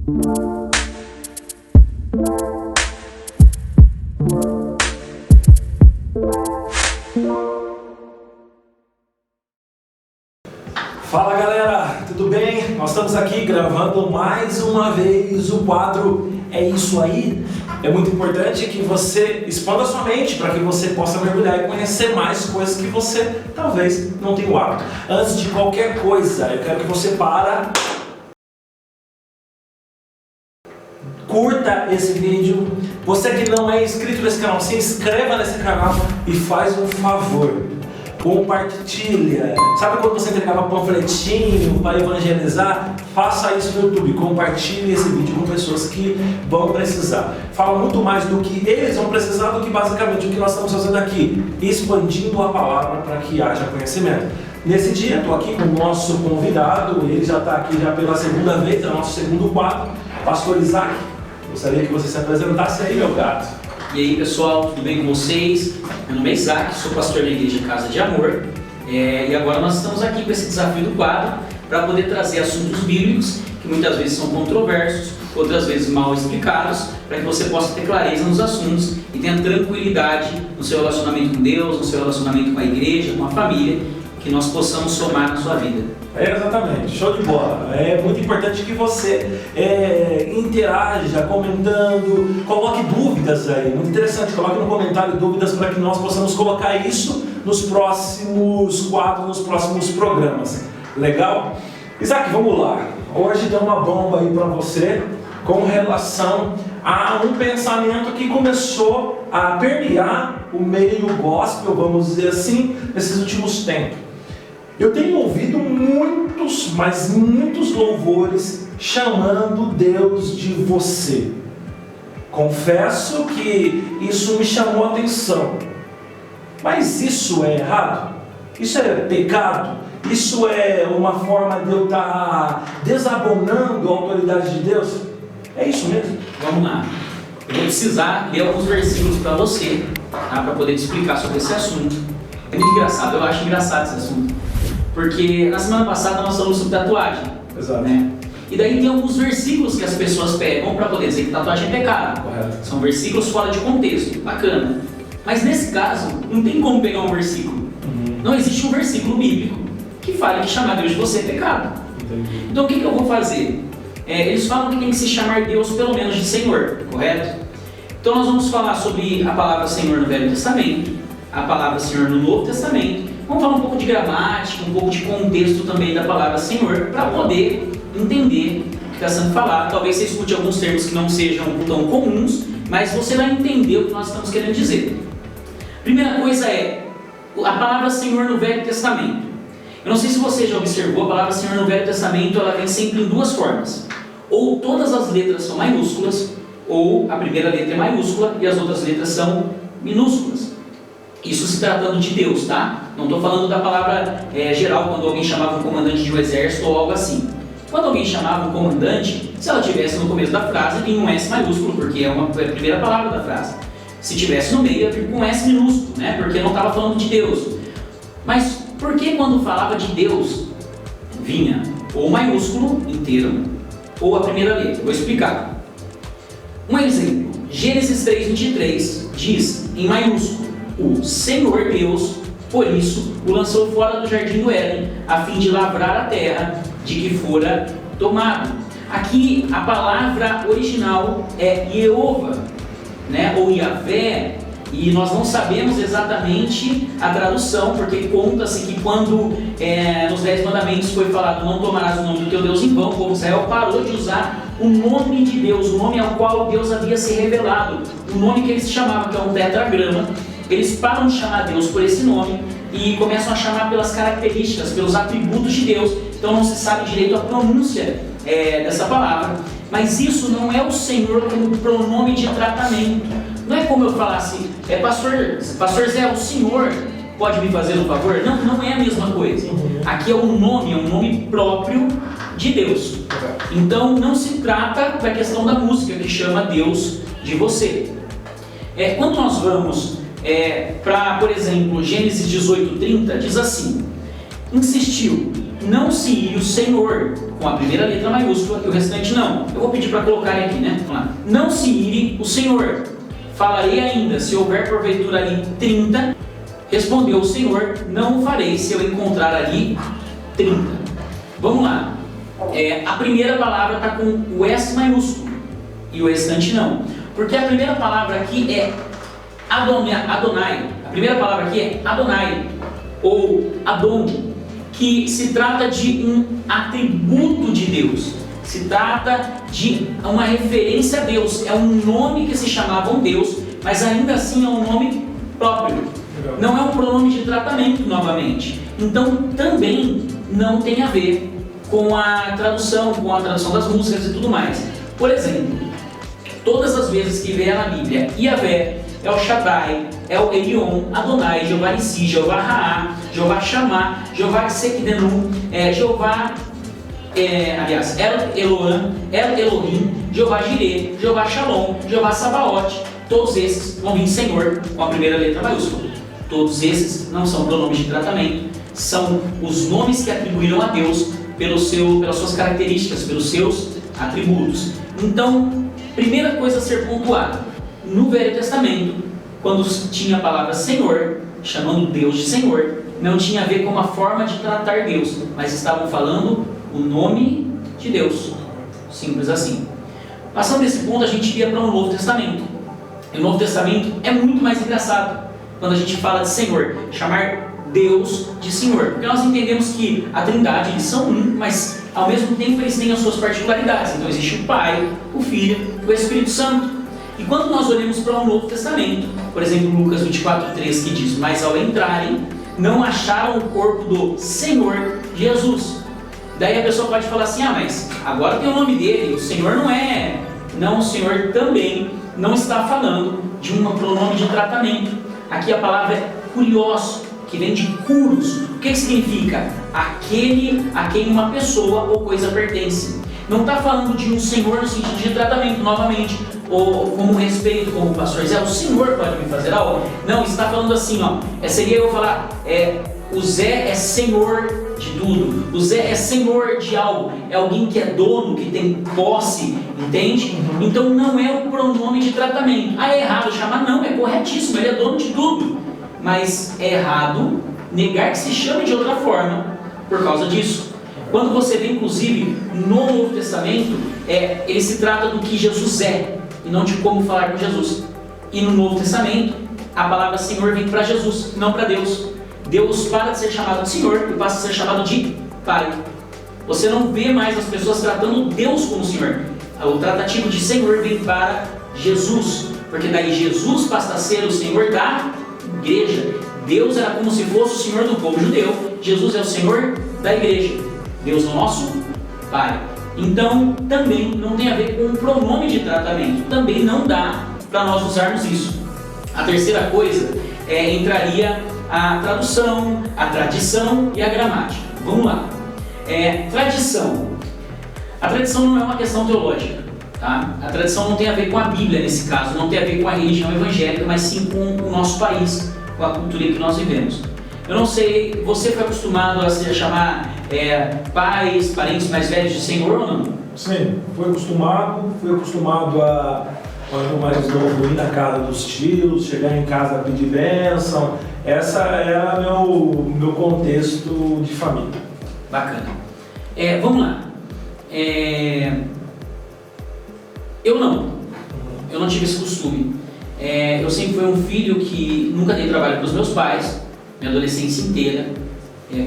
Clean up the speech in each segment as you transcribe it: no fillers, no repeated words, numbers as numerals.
Fala galera, tudo bem? Nós estamos aqui gravando mais uma vez o quadro É Isso Aí. É muito importante que você expanda sua mente para que você possa mergulhar e conhecer mais coisas que você talvez não tenha o hábito. Antes de qualquer coisa, eu quero que você curta esse vídeo. Você que não é inscrito nesse canal, se inscreva nesse canal e faz um favor. Compartilha. Sabe quando você entregava panfletinho para evangelizar? Faça isso no YouTube. Compartilhe esse vídeo com pessoas que vão precisar. Fala muito mais do que eles vão precisar do que basicamente o que nós estamos fazendo aqui, expandindo a palavra para que haja conhecimento. Nesse dia, estou aqui com o nosso convidado. Ele já está aqui já pela segunda vez, é o nosso segundo quadro, Pastor Isaac. Gostaria que você se apresentasse aí, meu gato. E aí pessoal, tudo bem com vocês? Meu nome é Isaac, sou pastor da Igreja Casa de Amor e agora nós estamos aqui com esse desafio do quadro para poder trazer assuntos bíblicos que muitas vezes são controversos, outras vezes mal explicados, para que você possa ter clareza nos assuntos e tenha tranquilidade no seu relacionamento com Deus, no seu relacionamento com a igreja, com a família, que nós possamos somar na sua vida. Exatamente, show de bola. É muito importante que você interaja, comentando, coloque dúvidas aí. Muito interessante, coloque no comentário dúvidas para que nós possamos colocar isso nos próximos quadros, nos próximos programas. Legal? Isaac, vamos lá. Hoje tem uma bomba aí para você com relação a um pensamento que começou a permear o meio gospel, vamos dizer assim, nesses últimos tempos. Eu tenho ouvido muitos, mas muitos louvores chamando Deus de você. Confesso que isso me chamou a atenção. Mas isso é errado? Isso é pecado? Isso é uma forma de eu estar desabonando a autoridade de Deus? É isso mesmo? Vamos lá. Eu vou precisar ler alguns versículos para você, tá? Para poder te explicar sobre esse assunto. É muito engraçado, eu acho engraçado esse assunto. Porque na semana passada nós falamos sobre tatuagem. Exato. Né? E daí tem alguns versículos que as pessoas pegam para poder dizer que tatuagem é pecado. Correto. São versículos fora de contexto, bacana. Mas nesse caso, não tem como pegar um versículo. Não existe um versículo bíblico que fale que chamar Deus de você é pecado. Entendi. Então o que eu vou fazer? Eles falam que tem que se chamar Deus pelo menos de Senhor, correto? Então nós vamos falar sobre a palavra Senhor no Velho Testamento, a palavra Senhor no Novo Testamento. Vamos falar um pouco de gramática, um pouco de contexto também da palavra Senhor, para poder entender o que está sendo falado. Talvez você escute alguns termos que não sejam tão comuns, mas você vai entender o que nós estamos querendo dizer. Primeira coisa é a palavra Senhor no Velho Testamento. Eu não sei se você já observou, a palavra Senhor no Velho Testamento ela vem sempre em duas formas. Ou todas as letras são maiúsculas, ou a primeira letra é maiúscula e as outras letras são minúsculas. Isso se tratando de Deus, tá? Não estou falando da palavra geral, quando alguém chamava um comandante de um exército ou algo assim. Quando alguém chamava um comandante, se ela tivesse no começo da frase, vinha um S maiúsculo, porque é a primeira palavra da frase. Se tivesse no meio, ia vir com um S minúsculo, né? Porque não estava falando de Deus. Mas por que quando falava de Deus, vinha ou maiúsculo inteiro, ou a primeira letra? Vou explicar. Um exemplo, Gênesis 3:23 diz em maiúsculo: o Senhor Deus, por isso, o lançou fora do jardim do Éden, a fim de lavrar a terra de que fora tomado. Aqui, a palavra original é Jeová, né? Ou Yahvé, e nós não sabemos exatamente a tradução, porque conta-se que quando nos 10 mandamentos foi falado não tomarás o nome do teu Deus em vão, o povo de Israel parou de usar o nome de Deus, o nome ao qual Deus havia se revelado, o nome que eles chamavam, que é um tetragrama. Eles param de chamar Deus por esse nome e começam a chamar pelas características, pelos atributos de Deus. Então não se sabe direito a pronúncia dessa palavra, mas isso não é o Senhor como pronome de tratamento. Não é como eu falasse, pastor Zé, o Senhor pode me fazer um favor? Não, não é a mesma coisa. Aqui é um nome próprio de Deus. Então não se trata da questão da música que chama Deus de você. Quando nós vamos para, por exemplo, Gênesis 18:30, diz assim: insistiu, não se ire o Senhor, com a primeira letra maiúscula e o restante não. Eu vou pedir para colocarem aqui, né? Vamos lá. Não se ire o Senhor. Falarei ainda, se houver porventura ali 30. Respondeu o Senhor, não o farei se eu encontrar ali 30. Vamos lá. A primeira palavra está com o S maiúsculo e o restante não. Porque a primeira palavra aqui é Adonai. A primeira palavra aqui é Adonai, ou Adon, que se trata de um atributo de Deus. Se trata de uma referência a Deus. É um nome que se chamava um Deus, mas ainda assim é um nome próprio. Não é um pronome de tratamento novamente. Então também não tem a ver com a tradução das músicas e tudo mais. Por exemplo, todas as vezes que vier na Bíblia Yahvé, El Shaddai, El Elyon, Adonai, Jeová Nissi, Jeová Raá, Jeová Shammah, Jeová Sekdenu, Jeová, El Eloam, El Elohim, Jeová Jireh, Jeová Shalom, Jeová Sabaote, todos esses vão vir Senhor com a primeira letra maiúscula. Todos esses não são pronomes de tratamento, são os nomes que atribuíram a Deus pelas suas características, pelos seus atributos. Então, primeira coisa a ser pontuada, no Velho Testamento, quando tinha a palavra Senhor, chamando Deus de Senhor, não tinha a ver com a forma de tratar Deus, mas estavam falando o nome de Deus. Simples assim. Passando desse ponto, a gente ia para o Novo Testamento. E o Novo Testamento é muito mais engraçado quando a gente fala de Senhor, chamar Deus de Senhor, porque nós entendemos que a Trindade, eles são um, mas ao mesmo tempo eles têm as suas particularidades. Então existe o Pai, o Filho e o Espírito Santo. E quando nós olhamos para o Novo Testamento, por exemplo, Lucas 24:3, que diz: mas ao entrarem, não acharam o corpo do Senhor Jesus. Daí a pessoa pode falar assim: mas agora tem o nome dele, o Senhor não é. Não, o Senhor também não está falando de um pronome de tratamento. Aqui a palavra é kurios, que vem de kuros. O que significa? Aquele a quem uma pessoa ou coisa pertence. Não está falando de um Senhor no sentido de tratamento, novamente, ou como respeito, como o pastor Zé, o Senhor pode me fazer algo. Não, está falando assim, seria eu falar, o Zé é Senhor de tudo, o Zé é Senhor de algo, é alguém que é dono, que tem posse, entende? Então não é o pronome de tratamento. É errado chamar? Não, é corretíssimo, ele é dono de tudo. Mas é errado negar que se chame de outra forma por causa disso. Quando você vê, inclusive, no Novo Testamento, ele se trata do que Jesus é, e não de como falar com Jesus. E no Novo Testamento, a palavra Senhor vem para Jesus, não para Deus. Deus para de ser chamado de Senhor e passa a ser chamado de Pai. Você não vê mais as pessoas tratando Deus como Senhor. O tratativo de Senhor vem para Jesus, porque daí Jesus passa a ser o Senhor da igreja. Deus era como se fosse o Senhor do povo judeu, Jesus é o Senhor da igreja. Deus é o nosso Pai. Então, também não tem a ver com o pronome de tratamento. Também não dá para nós usarmos isso. A terceira coisa entraria a tradução, a tradição e a gramática. Vamos lá. Tradição. A tradição não é uma questão teológica. Tá? A tradição não tem a ver com a Bíblia nesse caso, não tem a ver com a religião evangélica, mas sim com o nosso país, com a cultura em que nós vivemos. Eu não sei, você foi acostumado a se chamar pais, parentes mais velhos de Senhor ou não? Sim, fui acostumado a, quando mais novo, ir na casa dos tios, chegar em casa pedir bênção. Essa era meu contexto de família. Bacana. Vamos lá. Eu não tive esse costume. Eu sempre fui um filho que nunca dei trabalho para os meus pais, minha adolescência inteira,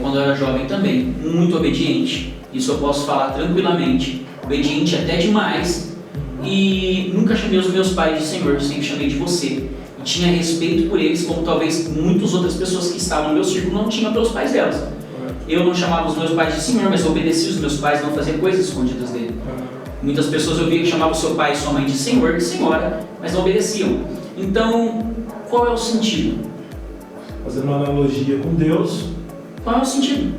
quando eu era jovem também, muito obediente, isso eu posso falar tranquilamente, obediente até demais, e nunca chamei os meus pais de Senhor, sempre chamei de você, e tinha respeito por eles, como talvez muitas outras pessoas que estavam no meu círculo não tinham pelos pais delas. Eu não chamava os meus pais de Senhor, mas eu obedecia os meus pais, não fazia coisas escondidas dele. Muitas pessoas eu via que chamavam seu pai e sua mãe de Senhor, de Senhora, mas não obedeciam. Então, qual é o sentido? Fazendo uma analogia com Deus. Qual é o sentido?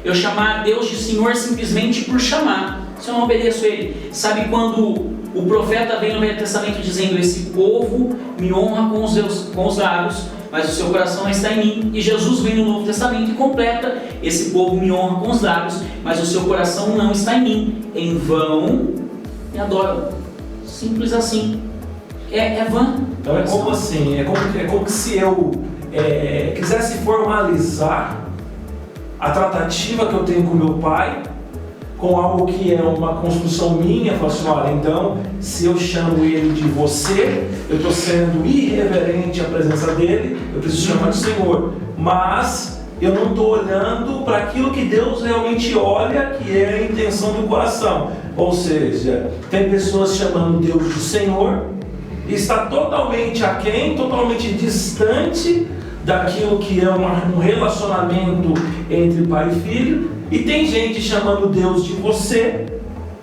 Eu chamar Deus de Senhor simplesmente por chamar, se eu não obedeço Ele. Sabe quando o profeta vem no Velho Testamento dizendo: esse povo me honra com os lábios, mas o seu coração não está em mim. E Jesus vem no Novo Testamento e completa: esse povo me honra com os lábios, mas o seu coração não está em mim. Em vão me adoram. Simples assim. É vã. Então é como assim? É como se eu quisesse formalizar a tratativa que eu tenho com meu pai com algo que é uma construção minha. Falo assim: olha, então se eu chamo ele de você, eu estou sendo irreverente à presença dele, eu preciso chamar de Senhor. Mas eu não estou olhando para aquilo que Deus realmente olha, que é a intenção do coração. Ou seja, tem pessoas chamando Deus de Senhor e está totalmente aquém, totalmente distante daquilo que é um relacionamento entre pai e filho. E tem gente chamando Deus de você,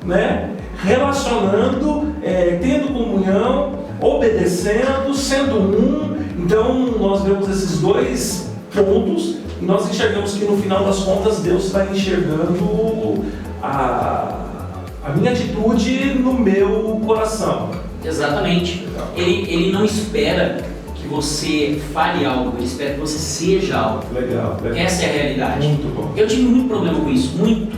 né? Relacionando, tendo comunhão, obedecendo, sendo um. Então nós vemos esses dois pontos e nós enxergamos que no final das contas Deus está enxergando a minha atitude no meu coração. Exatamente. Ele não espera que você fale algo, ele espera que você seja algo. Legal. Essa é a realidade. Muito bom. Eu tive muito problema com isso, muito.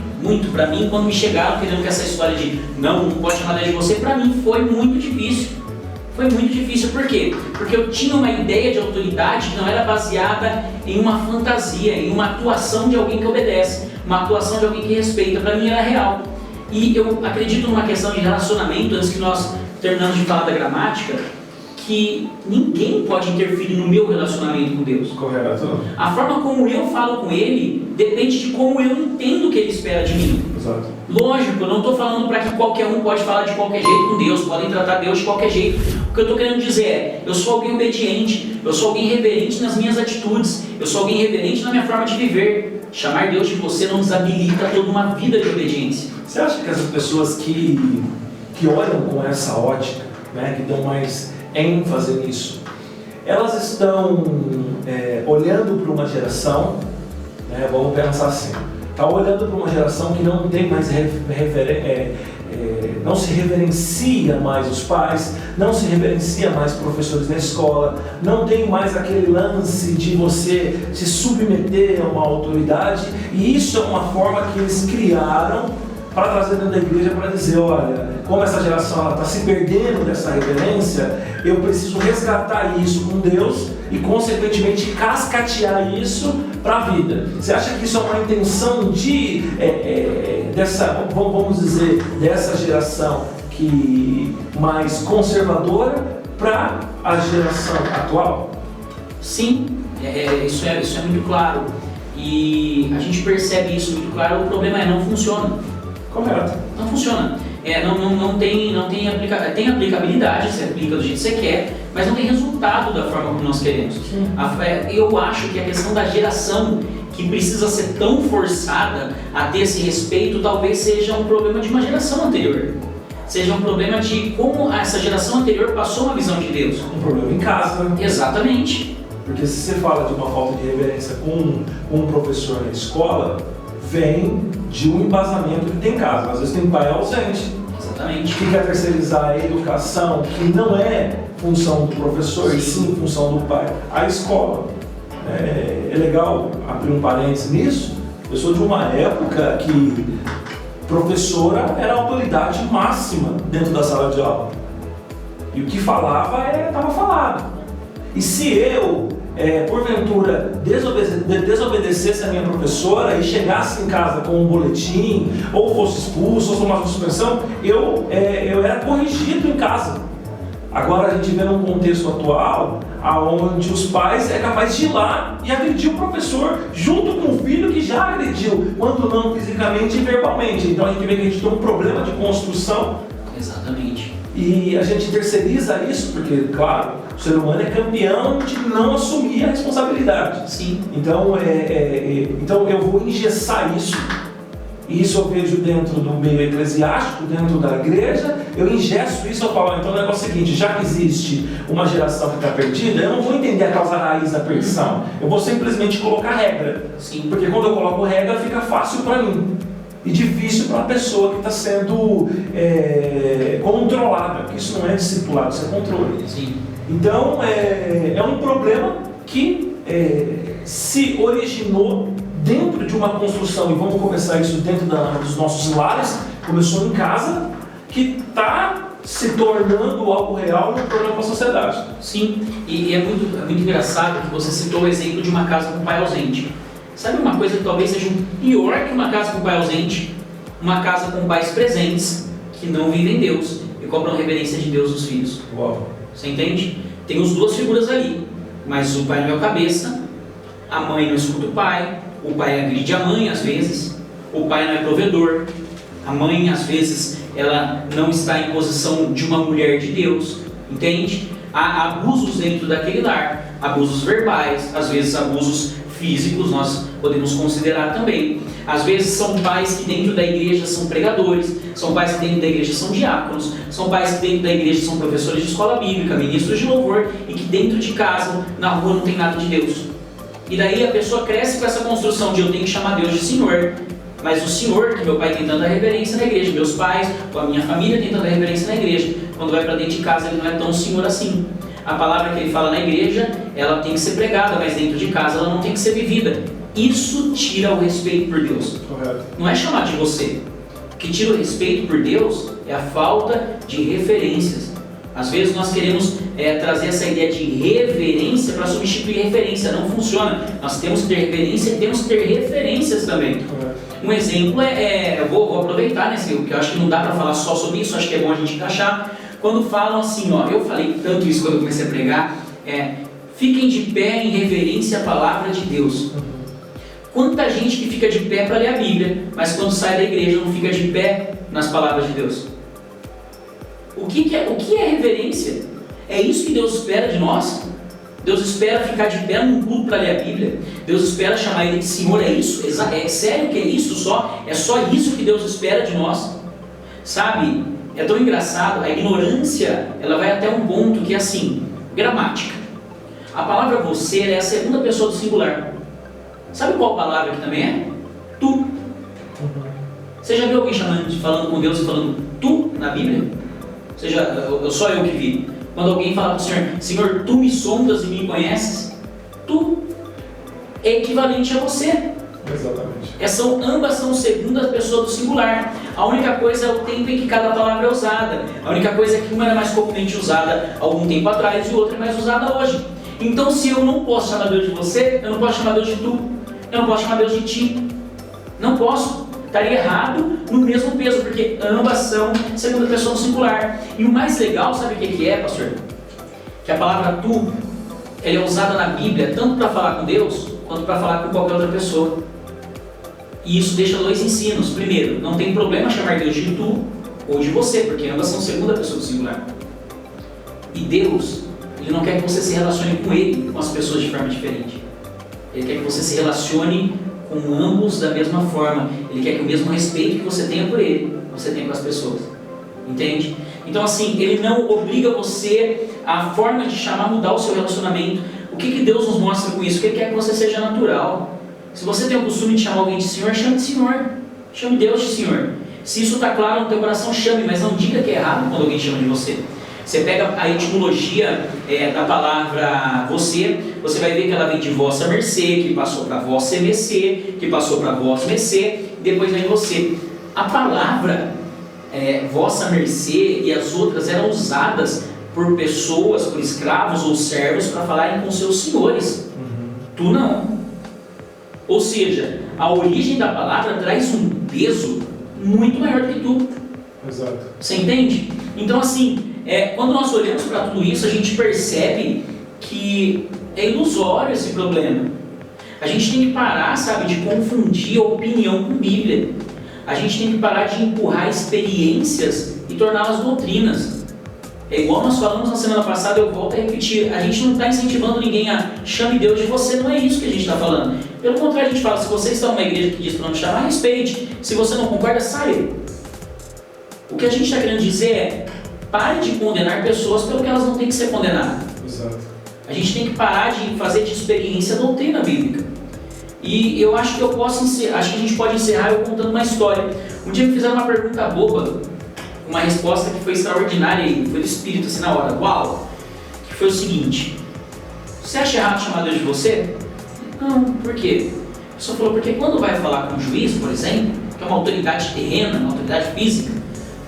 Pra mim, quando me chegaram querendo que essa história de não pode chamar Deus de você, pra mim foi muito difícil. Foi muito difícil, por quê? Porque eu tinha uma ideia de autoridade que não era baseada em uma fantasia, em uma atuação de alguém que obedece, uma atuação de alguém que respeita. Pra mim era real. E eu acredito numa questão de relacionamento, antes que nós terminamos de falar da gramática, que ninguém pode interferir no meu relacionamento com Deus. Correto. A forma como eu falo com Ele depende de como eu entendo o que Ele espera de mim. Exato. Lógico, eu não estou falando para que qualquer um pode falar de qualquer jeito com Deus, podem tratar Deus de qualquer jeito. O que eu estou querendo dizer é: eu sou alguém obediente, eu sou alguém reverente nas minhas atitudes, eu sou alguém reverente na minha forma de viver. Chamar Deus de você não desabilita toda uma vida de obediência. Você acha que essas pessoas que olham com essa ótica, né, que dão mais ênfase nisso, elas estão olhando para uma geração, né, vamos pensar assim, está olhando para uma geração que não tem mais não se reverencia mais os pais, não se reverencia mais professores na escola, não tem mais aquele lance de você se submeter a uma autoridade, e isso é uma forma que eles criaram para trazer dentro da igreja para dizer: olha, como essa geração está se perdendo dessa reverência, eu preciso resgatar isso com Deus e consequentemente cascatear isso para a vida. Você acha que isso é uma intenção dessa geração que mais conservadora para a geração atual? Sim, isso é muito claro. E a gente percebe isso muito claro. O problema não funciona. Correto. Não funciona. Tem aplicabilidade, você aplica do jeito que você quer, mas não tem resultado da forma como nós queremos. Eu acho que a questão da geração que precisa ser tão forçada a ter esse respeito talvez seja um problema de uma geração anterior. Seja um problema de como essa geração anterior passou uma visão de Deus. Um problema em casa. Exatamente. Porque se você fala de uma falta de reverência com um professor na escola, vem de um embasamento que tem em casa. Às vezes tem pai ausente. Exatamente. Que quer terceirizar a educação, que não é função do professor, e sim função do pai, a escola. É legal abrir um parênteses nisso. Eu sou de uma época que professora era a autoridade máxima dentro da sala de aula. E o que falava estava falado. E se eu porventura desobedecesse a minha professora e chegasse em casa com um boletim, ou fosse expulso, ou fosse uma suspensão, eu era corrigido em casa. Agora a gente vê num contexto atual, onde os pais é capaz de ir lá e agredir o professor junto com o filho que já agrediu, quando não fisicamente e verbalmente. Então a gente vê que a gente tem um problema de construção. Exatamente. E a gente terceiriza isso porque, claro, o ser humano é campeão de não assumir a responsabilidade. Sim. Então, então eu vou engessar isso. E isso eu vejo dentro do meio eclesiástico, dentro da igreja. Eu engesso isso, eu falo: então o negócio é o seguinte, já que existe uma geração que está perdida, eu não vou entender a causa raiz da perdição. Eu vou simplesmente colocar regra. Sim. Porque quando eu coloco regra, fica fácil para mim. E difícil para a pessoa que está sendo controlada. Porque isso não é discipulado, isso é controle. Sim. Então, é um problema que se originou dentro de uma construção, e vamos começar isso dentro dos nossos lares, começou em casa, que está se tornando algo real e um problema para a sociedade. Sim, e é muito engraçado que você citou o exemplo de uma casa com pai ausente. Sabe uma coisa que talvez seja pior que uma casa com pai ausente? Uma casa com pais presentes, que não vivem Deus e cobram reverência de Deus dos filhos. Uau. Você entende? Tem as duas figuras ali, mas o pai não é o cabeça, a mãe não escuta o pai agride a mãe às vezes, o pai não é provedor, a mãe às vezes ela não está em posição de uma mulher de Deus, entende? Há abusos dentro daquele lar, abusos verbais, às vezes abusos físicos, nós podemos considerar também. Às vezes são pais que dentro da igreja são pregadores, são pais que dentro da igreja são diáconos, são pais que dentro da igreja são professores de escola bíblica, ministros de louvor, e que dentro de casa, na rua, não tem nada de Deus. E daí a pessoa cresce com essa construção de eu tenho que chamar Deus de Senhor, mas o Senhor, que meu pai tem tanta reverência na igreja, meus pais, ou a minha família tem tanta reverência na igreja, quando vai para dentro de casa ele não é tão Senhor assim. A palavra que ele fala na igreja, ela tem que ser pregada, mas dentro de casa ela não tem que ser vivida. Isso tira o respeito por Deus. Correto. Não é chamar de você. O que tira o respeito por Deus é a falta de referências. Às vezes nós queremos trazer essa ideia de reverência para substituir referência. Não funciona. Nós temos que ter reverência e temos que ter referências também. Um exemplo eu vou aproveitar, né, que eu acho que não dá para falar só sobre isso, acho que é bom a gente encaixar. Quando falam assim, eu falei tanto isso quando eu comecei a pregar, fiquem de pé em reverência à palavra de Deus. Quanta gente que fica de pé para ler a Bíblia, mas quando sai da igreja não fica de pé nas palavras de Deus. O que é reverência? É isso que Deus espera de nós? Deus espera ficar de pé num culto para ler a Bíblia? Deus espera chamar Ele de Senhor? É isso? É sério que é isso só? É só isso que Deus espera de nós? Sabe, é tão engraçado, a ignorância ela vai até um ponto que é assim, gramática. A palavra você é a segunda pessoa do singular. Sabe qual palavra que também é? Tu. Você já viu alguém falando com Deus e falando tu na Bíblia? Só eu que vi. Quando alguém fala para o Senhor, Senhor, tu me sondas e me conheces, tu é equivalente a você. Exatamente. Ambas são segunda pessoa do singular. A única coisa é o tempo em que cada palavra é usada. A única coisa é que uma era mais comumente usada algum tempo atrás e outra é mais usada hoje. Então, se eu não posso chamar Deus de você, eu não posso chamar Deus de tu. Eu não posso chamar Deus de ti. Não posso. Estaria errado no mesmo peso, porque ambas são segunda pessoa do singular. E o mais legal, sabe o que é, pastor? Que a palavra tu, ela é usada na Bíblia tanto para falar com Deus, quanto para falar com qualquer outra pessoa. E isso deixa dois ensinos. Primeiro, não tem problema chamar Deus de tu ou de você, porque ambas são segunda pessoa do singular. E Deus, Ele não quer que você se relacione com Ele, com as pessoas de forma diferente. Ele quer que você se relacione com ambos da mesma forma. Ele quer que o mesmo respeito que você tenha por Ele, você tenha com as pessoas. Entende? Então assim, Ele não obriga você a forma de chamar, mudar o seu relacionamento. O que Deus nos mostra com isso? Que Ele quer que você seja natural. Se você tem o costume de chamar alguém de Senhor, chame de Senhor. Chame Deus de Senhor. Se isso está claro no teu coração, chame, mas não diga que é errado quando alguém chama de você. Você pega a etimologia da palavra você vai ver que ela vem de vossa mercê, que passou para vossa mercê, que passou para vós mercê, e depois vem você. A palavra vossa mercê e as outras eram usadas por pessoas, por escravos ou servos para falarem com seus senhores. Tu não. Ou seja, a origem da palavra traz um peso muito maior do que tu. Exato. Você entende? Então assim, quando nós olhamos para tudo isso, a gente percebe que é ilusório esse problema. A gente tem que parar, sabe, de confundir opinião com Bíblia. A gente tem que parar de empurrar experiências e torná-las doutrinas. É igual nós falamos na semana passada, eu volto a repetir. A gente não está incentivando ninguém a chame Deus de você, não é isso que a gente está falando. Pelo contrário, a gente fala, se você está numa igreja que diz para não te chamar, respeite. Se você não concorda, saia. O que a gente está querendo dizer é, pare de condenar pessoas pelo que elas não têm que ser condenadas. Exato. A gente tem que parar de fazer de experiência a doutrina bíblica. E eu acho que acho que a gente pode encerrar eu contando uma história. Um dia me fizeram uma pergunta boba, uma resposta que foi extraordinária e foi do Espírito assim na hora. Uau! Que foi o seguinte: Você acha errado chamar Deus de você? Não, por quê? A pessoa falou, porque quando vai falar com um juiz, por exemplo, que é uma autoridade terrena, uma autoridade física,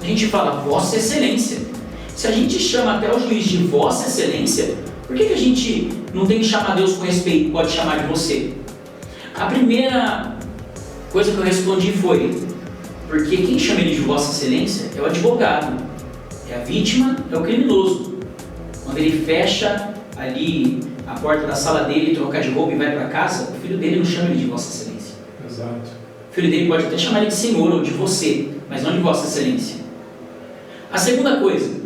a gente fala Vossa Excelência. Se a gente chama até o juiz de Vossa Excelência, por que a gente não tem que chamar Deus com respeito, pode chamar de você? A primeira coisa que eu respondi foi, porque quem chama ele de Vossa Excelência é o advogado, é a vítima, é o criminoso. Quando ele fecha ali a porta da sala dele, trocar de roupa e vai para casa, o filho dele não chama ele de Vossa Excelência. Exato. O filho dele pode até chamar ele de Senhor ou de você, mas não de Vossa Excelência. A segunda coisa,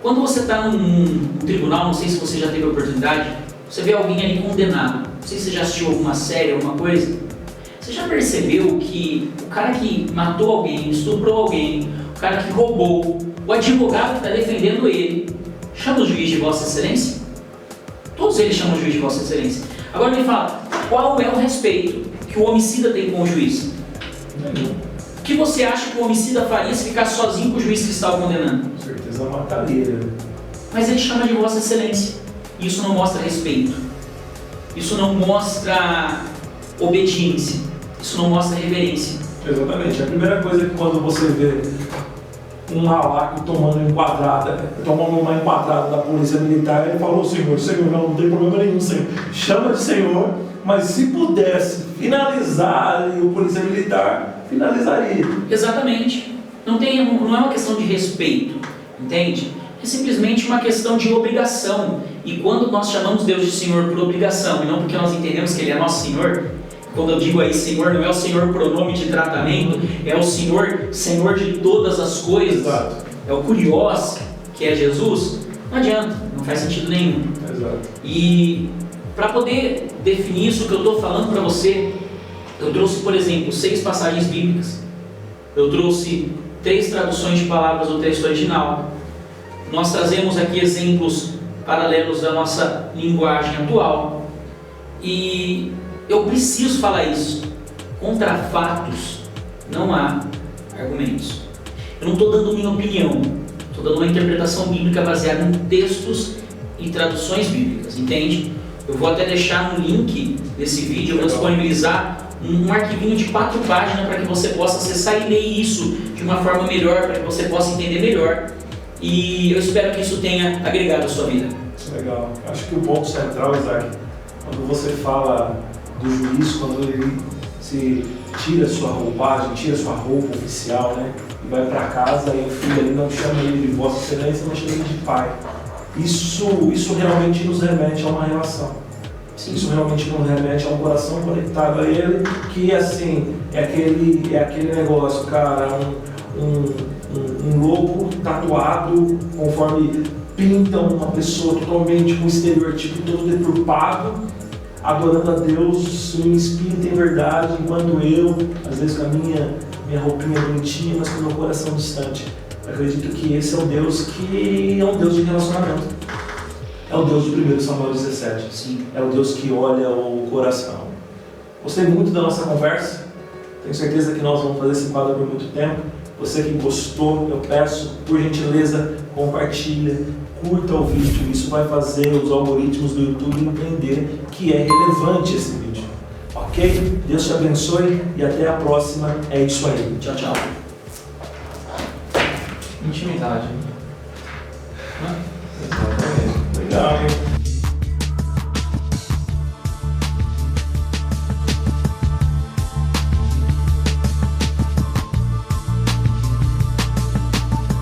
quando você está num tribunal, não sei se você já teve a oportunidade, você vê alguém ali condenado. Não sei se você já assistiu alguma série, alguma coisa. Você já percebeu que o cara que matou alguém, estuprou alguém, o cara que roubou, o advogado que está defendendo ele, chama o juiz de Vossa Excelência? Todos eles chamam o juiz de Vossa Excelência. Agora me fala, qual é o respeito que o homicida tem com o juiz? O que você acha que o homicida faria se ficasse sozinho com o juiz que está o condenando? Com certeza mataria. Mas ele chama de Vossa Excelência. Isso não mostra respeito. Isso não mostra obediência. Isso não mostra reverência. Exatamente. A primeira coisa é que quando você vê um malaco tomando uma enquadrada da polícia militar, ele falou, Senhor, não tem problema nenhum, Senhor. Chama de Senhor, mas se pudesse finalizar o polícia militar, finalizaria. Exatamente. Não é uma questão de respeito, entende? É simplesmente uma questão de obrigação. E quando nós chamamos Deus de Senhor por obrigação, e não porque nós entendemos que Ele é nosso Senhor, quando eu digo aí Senhor, não é o Senhor pronome de tratamento, é o Senhor de todas as coisas. Exato. É o Kurios, que é Jesus, não adianta, não faz sentido nenhum. Exato. E para poder definir isso que eu estou falando para você, eu trouxe, por exemplo, 6 passagens bíblicas. Eu trouxe 3 traduções de palavras do texto original. Nós trazemos aqui exemplos paralelos da nossa linguagem atual. E eu preciso falar isso. Contra fatos não há argumentos. Eu não estou dando minha opinião, estou dando uma interpretação bíblica baseada em textos e traduções bíblicas, entende? Eu vou até deixar no link desse vídeo, eu vou disponibilizar um arquivinho de 4 páginas para que você possa acessar e ler isso de uma forma melhor, para que você possa entender melhor. E eu espero que isso tenha agregado a sua vida. Legal. Acho que o ponto central, Isaac, quando você fala do juiz, quando ele se tira sua roupagem, tira sua roupa oficial, né, e vai para casa, e o filho ali não chama ele de Vossa Excelência, mas chama ele de pai. Isso realmente nos remete a uma relação. Sim. Isso realmente nos remete a um coração conectado a ele, que assim, é aquele negócio, cara, um lobo tatuado, conforme pintam uma pessoa totalmente com o exterior tipo todo deturpado, adorando a Deus em espírito e em verdade, enquanto eu, às vezes com a minha roupinha bonitinha, mas com o meu coração distante. Acredito que esse é o Deus que é um Deus de relacionamento. É o Deus de 1 Samuel 17. Sim. É o Deus que olha o coração. Gostei muito da nossa conversa. Tenho certeza que nós vamos fazer esse quadro por muito tempo. Você que gostou, eu peço, por gentileza, compartilha, curta o vídeo. Isso vai fazer os algoritmos do YouTube entender que é relevante esse vídeo. Ok? Deus te abençoe e até a próxima. É isso aí. Tchau, tchau. Intimidade. Exatamente. Legal, hein?